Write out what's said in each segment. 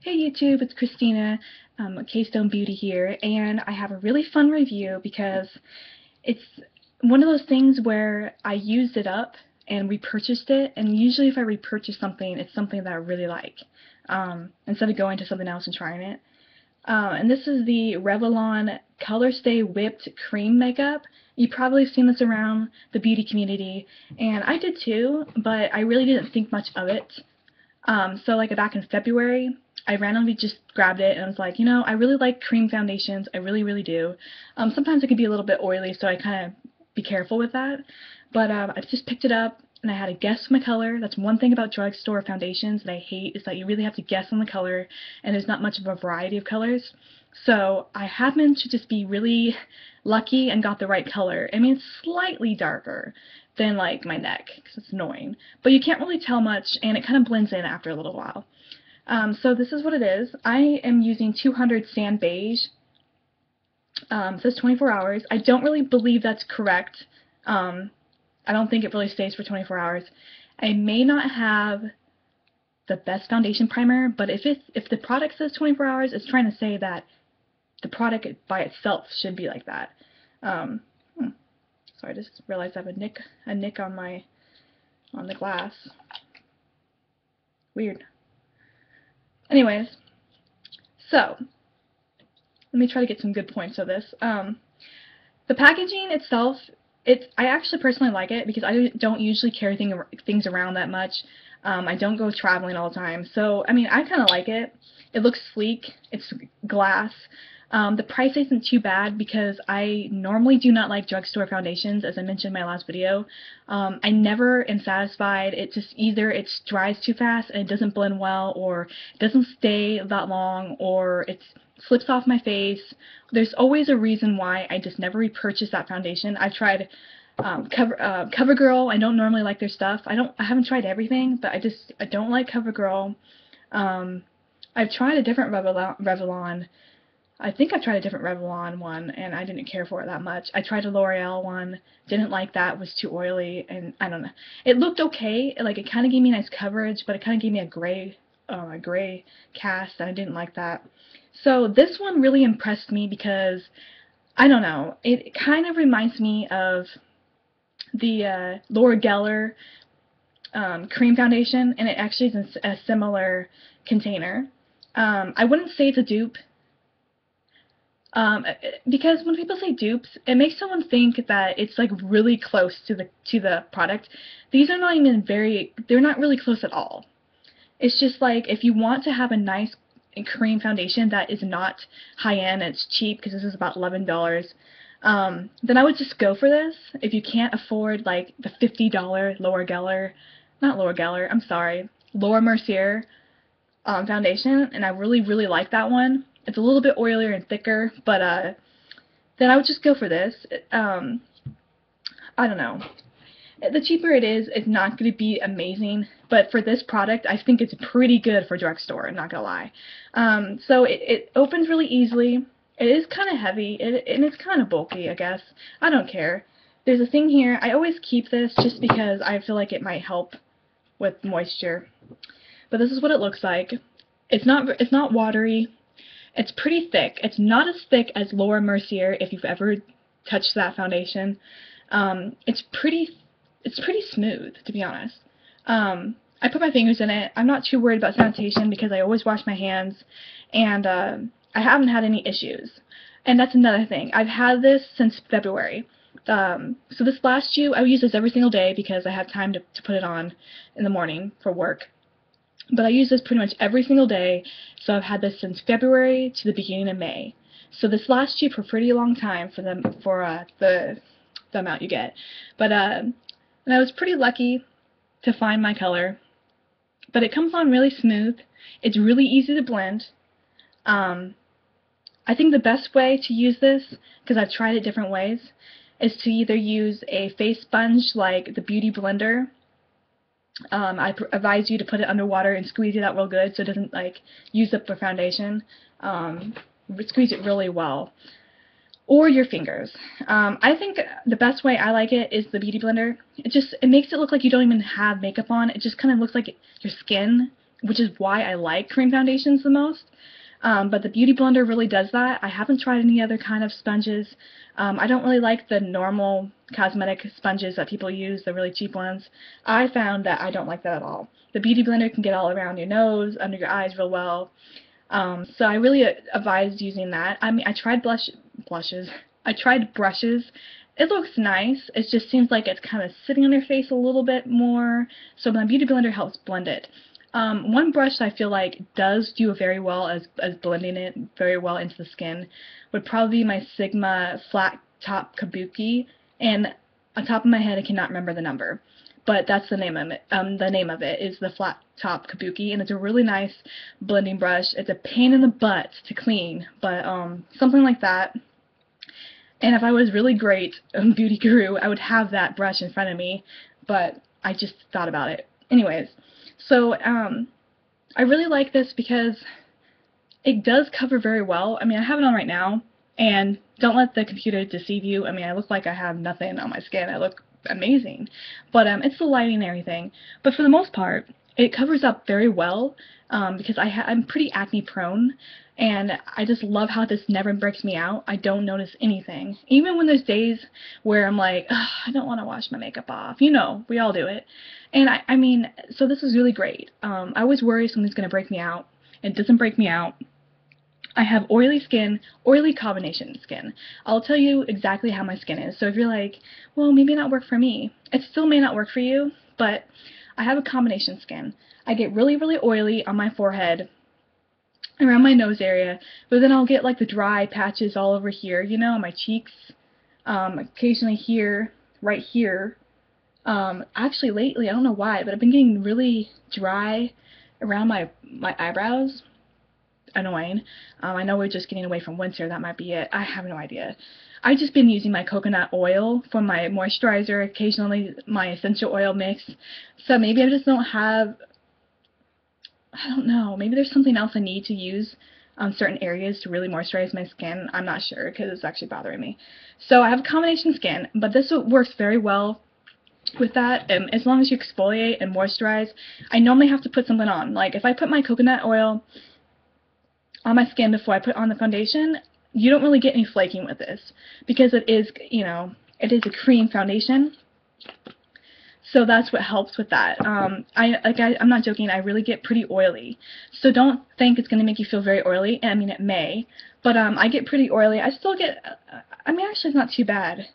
Hey YouTube, it's Christina, Keystone Beauty here, and I have a really fun review because it's one of those things where I used it up and repurchased it, and usually if I repurchase something, it's something that I really like, instead of going to something else and trying it. And this is the Revlon Colorstay Whipped Cream Makeup. You probably have seen this around the beauty community, and I did too, but I really didn't think much of it. So like back in February, I randomly just grabbed it and I was like, you know, I really like cream foundations. I really, really do. Sometimes it can be a little bit oily, so I kind of be careful with that. But I just picked it up and I had to guess my color. That's one thing about drugstore foundations that I hate, is that you really have to guess on the color and there's not much of a variety of colors. So I happened to just be really lucky and got the right color. I mean, it's slightly darker than like my neck because it's annoying, but you can't really tell much and it kind of blends in after a little while. So this is what it is. I am using 200 Sand Beige. It says 24 hours. I don't really believe that's correct. I don't think it really stays for 24 hours. I may not have the best foundation primer, but if the product says 24 hours, it's trying to say that the product by itself should be like that. Um, Sorry, I just realized I have a nick on the glass. Weird. Anyways, so let me try to get some good points of this. The packaging itself, I actually personally like it because I don't usually carry things around that much. I don't go traveling all the time, so I mean I kind of like it. It looks sleek. It's glass. The price isn't too bad because I normally do not like drugstore foundations, as I mentioned in my last video. I never am satisfied. It just either it dries too fast and it doesn't blend well, or it doesn't stay that long, or it slips off my face. There's always a reason why I just never repurchase that foundation. I've tried CoverGirl. I don't normally like their stuff. I haven't tried everything, but I don't like CoverGirl. I've tried a different Revlon. I think I tried a different Revlon one, and I didn't care for it that much. I tried a L'Oreal one, didn't like that, it was too oily, and I don't know. It looked okay, like it kind of gave me nice coverage, but it kind of gave me a gray cast, and I didn't like that. So this one really impressed me because, I don't know, it kind of reminds me of the Laura Geller cream foundation, and it actually is in a similar container. I wouldn't say it's a dupe. Because when people say dupes, it makes someone think that it's like really close to the product. These are not even they're not really close at all. It's just like if you want to have a nice cream foundation that is not high-end and it's cheap, because this is about $11, then I would just go for this. If you can't afford like the $50 Laura Mercier foundation, and I really, really like that one. It's a little bit oilier and thicker, but then I would just go for this. I don't know. The cheaper it is, it's not going to be amazing, but for this product, I think it's pretty good for drugstore, I'm not going to lie. So it opens really easily. It is kind of heavy, and it's kind of bulky, I guess. I don't care. There's a thing here. I always keep this just because I feel like it might help with moisture. But this is what it looks like. It's not watery. It's pretty thick. It's not as thick as Laura Mercier, if you've ever touched that foundation. It's pretty smooth, to be honest. I put my fingers in it. I'm not too worried about sanitation because I always wash my hands, and I haven't had any issues. And that's another thing. I've had this since February. So this lasts you. I use this every single day because I have time to put it on in the morning for work. But I use this pretty much every single day, so I've had this since February to the beginning of May. So this lasts you for a pretty long time for the amount you get. But and I was pretty lucky to find my color. But it comes on really smooth. It's really easy to blend. I think the best way to use this, because I've tried it different ways, is to either use a face sponge like the Beauty Blender. I advise you to put it underwater and squeeze it out real good so it doesn't like use up the foundation. Squeeze it really well. Or your fingers. I think the best way I like it is the Beauty Blender. It makes it look like you don't even have makeup on. It just kind of looks like your skin which is why I like cream foundations the most. But the Beauty Blender really does that. I haven't tried any other kind of sponges. I don't really like the normal cosmetic sponges that people use, the really cheap ones. I found that I don't like that at all. The Beauty Blender can get all around your nose, under your eyes real well. So I really advise using that. I mean, I tried blushes. I tried brushes. It looks nice. It just seems like it's kind of sitting on your face a little bit more. So my Beauty Blender helps blend it. One brush I feel like does do very well as blending it very well into the skin would probably be my Sigma Flat Top Kabuki, and on top of my head I cannot remember the number, but that's the name of it. The name of it is the Flat Top Kabuki, and it's a really nice blending brush. It's a pain in the butt to clean, but something like that. And if I was really great beauty guru, I would have that brush in front of me, but I just thought about it. Anyways. So, I really like this because it does cover very well. I mean, I have it on right now, and don't let the computer deceive you. I mean, I look like I have nothing on my skin. I look amazing. But, it's the lighting and everything. But for the most part, it covers up very well, because I'm pretty acne prone, and I just love how this never breaks me out. I don't notice anything. Even when there's days where I'm like, I don't want to wash my makeup off. You know, we all do it. And I mean, so this is really great. I always worry something's going to break me out. It doesn't break me out. I have oily skin, oily combination skin. I'll tell you exactly how my skin is. So if you're like, well, maybe not work for me, it still may not work for you, but I have a combination skin. I get really, really oily on my forehead, around my nose area, but then I'll get like the dry patches all over here, you know, on my cheeks, occasionally here, right here. Actually lately, I don't know why, but I've been getting really dry around my eyebrows. Annoying. I know we're just getting away from winter, that might be it. I have no idea. I've just been using my coconut oil for my moisturizer, occasionally my essential oil mix. So maybe I just don't have, I don't know, maybe there's something else I need to use on certain areas to really moisturize my skin. I'm not sure, because it's actually bothering me. So I have a combination skin, but this works very well with that. As long as you exfoliate and moisturize. I normally have to put something on. Like if I put my coconut oil on my skin before I put on the foundation, you don't really get any flaking with this, because it is, you know, it is a cream foundation. So that's what helps with that. I'm not joking, I really get pretty oily. So don't think it's going to make you feel very oily. I mean, it may, but I get pretty oily. I still get, I mean, actually it's not too bad.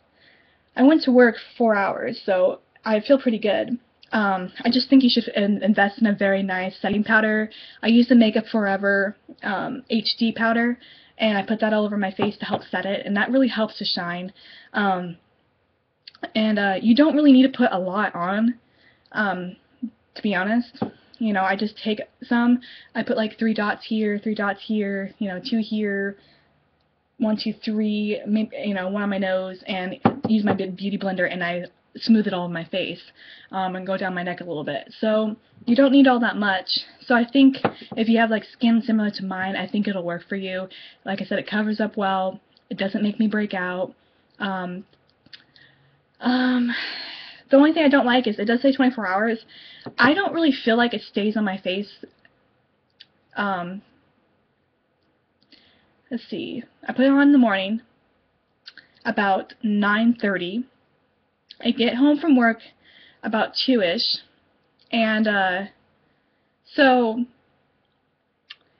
I went to work 4 hours, so I feel pretty good. I just think you should invest in a very nice setting powder. I use the Makeup Forever HD powder, and I put that all over my face to help set it, and that really helps to shine. You don't really need to put a lot on, to be honest. You know, I just take some, I put like 3 dots here, 3 dots here, you know, 2 here, 1, 2, 3, maybe, you know, 1 on my nose, and use my Beauty Blender, and I smooth it all in my face, and go down my neck a little bit. So you don't need all that much. So I think if you have like skin similar to mine, I think it'll work for you. Like I said, it covers up well. It doesn't make me break out. The only thing I don't like is it does say 24 hours. I don't really feel like it stays on my face. Let's see. I put it on in the morning about 9:30. I get home from work about 2-ish, and and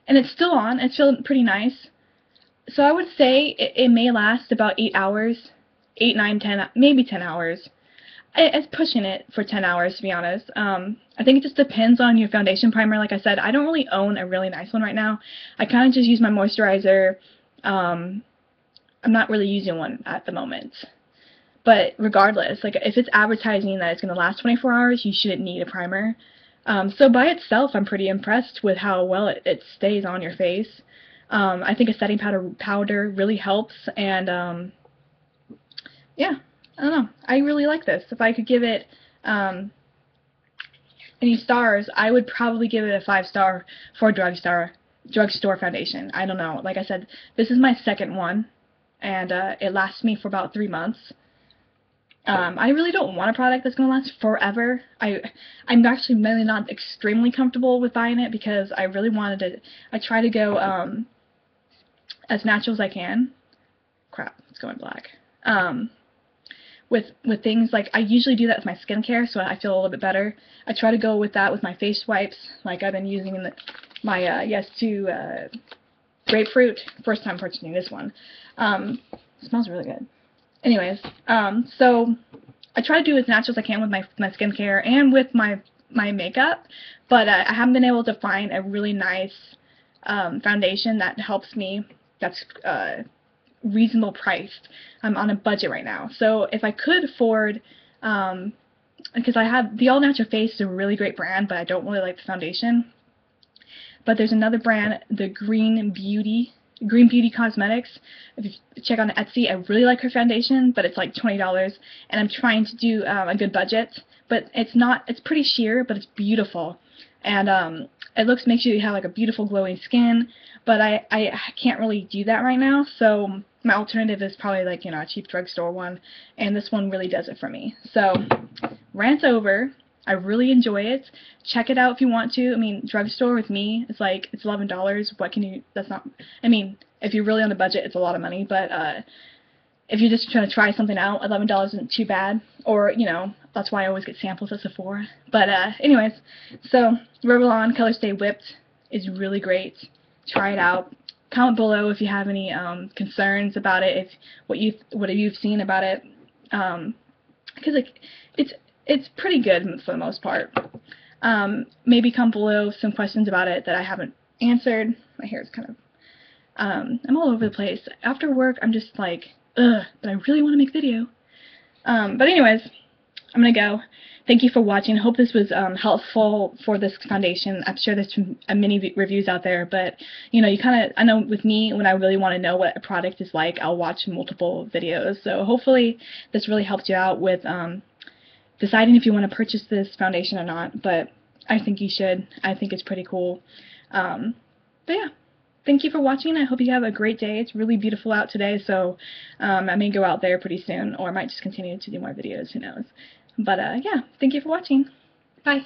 it's still on. It's feeling pretty nice. So I would say it may last about 8 hours, 8, 9, 10, maybe 10 hours. It's pushing it for 10 hours, to be honest. I think it just depends on your foundation primer. Like I said, I don't really own a really nice one right now. I kind of just use my moisturizer. I'm not really using one at the moment. But regardless, like if it's advertising that it's going to last 24 hours, you shouldn't need a primer. So by itself, I'm pretty impressed with how well it stays on your face. I think a setting powder really helps, and yeah, I don't know. I really like this. If I could give it any stars, I would probably give it a 5-star for drugstore foundation. I don't know. Like I said, this is my second one, and it lasts me for about 3 months. I really don't want a product that's going to last forever. I'm actually mainly not extremely comfortable with buying it because I really wanted to, I try to go as natural as I can. Crap, it's going black. With things like, I usually do that with my skincare, so I feel a little bit better. I try to go with that with my face wipes, like I've been using in my Yes to grapefruit. First time purchasing this one. It smells really good. Anyways, so I try to do as natural as I can with my skincare and with my makeup, but I haven't been able to find a really nice foundation that helps me, that's reasonable priced. I'm on a budget right now, so if I could afford, because I have the All Natural Face is a really great brand, but I don't really like the foundation. But there's another brand, the Green Beauty Cosmetics. If you check on Etsy, I really like her foundation, but it's like $20, and I'm trying to do a good budget. But it's pretty sheer, but it's beautiful, and it makes you have like a beautiful glowing skin. But I can't really do that right now, so my alternative is probably like, a cheap drugstore one, and this one really does it for me. So, rant's over. I really enjoy it. Check it out if you want to. I mean, drugstore with me, it's $11. What can you, that's not, I mean, if you're really on a budget, it's a lot of money, but if you're just trying to try something out, $11 isn't too bad. Or, that's why I always get samples at Sephora. But anyways, so Revlon Colorstay Whipped is really great. Try it out. Comment below if you have any concerns about it, if what you've seen about it, because it's pretty good for the most part. Maybe comment below some questions about it that I haven't answered. My hair is kind of, I'm all over the place. After work, I'm just like, ugh, but I really want to make video. But anyways, I'm going to go. Thank you for watching. I hope this was helpful for this foundation. I'm sure there's many reviews out there, but, you kind of, I know with me, when I really want to know what a product is like, I'll watch multiple videos. So hopefully this really helped you out with deciding if you want to purchase this foundation or not, but I think you should. I think it's pretty cool. But yeah, thank you for watching. I hope you have a great day. It's really beautiful out today, so I may go out there pretty soon, or I might just continue to do more videos, who knows. But yeah, thank you for watching. Bye.